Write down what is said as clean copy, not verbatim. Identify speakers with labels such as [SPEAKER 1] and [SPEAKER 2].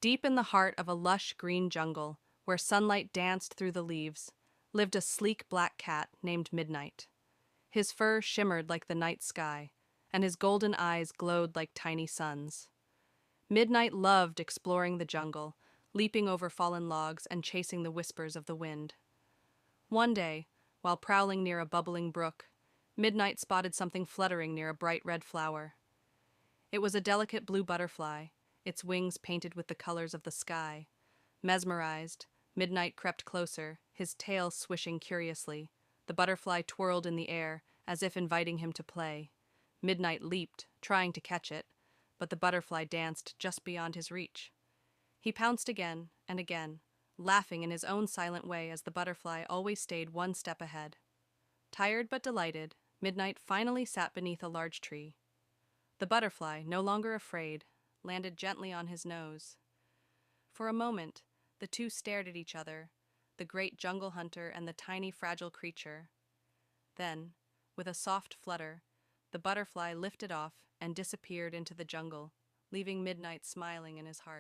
[SPEAKER 1] Deep in the heart of a lush green jungle, where sunlight danced through the leaves, lived a sleek black cat named Midnight. His fur shimmered like the night sky, and his golden eyes glowed like tiny suns. Midnight loved exploring the jungle, leaping over fallen logs and chasing the whispers of the wind. One day, while prowling near a bubbling brook, Midnight spotted something fluttering near a bright red flower. It was a delicate blue butterfly, its wings painted with the colors of the sky. Mesmerized, Midnight crept closer, his tail swishing curiously. The butterfly twirled in the air, as if inviting him to play. Midnight leaped, trying to catch it, but the butterfly danced just beyond his reach. He pounced again and again, laughing in his own silent way as the butterfly always stayed one step ahead. Tired but delighted, Midnight finally sat beneath a large tree. The butterfly, no longer afraid, landed gently on his nose. For a moment, the two stared at each other, the great jungle hunter and the tiny fragile creature. Then, with a soft flutter, the butterfly lifted off and disappeared into the jungle, leaving Midnight smiling in his heart.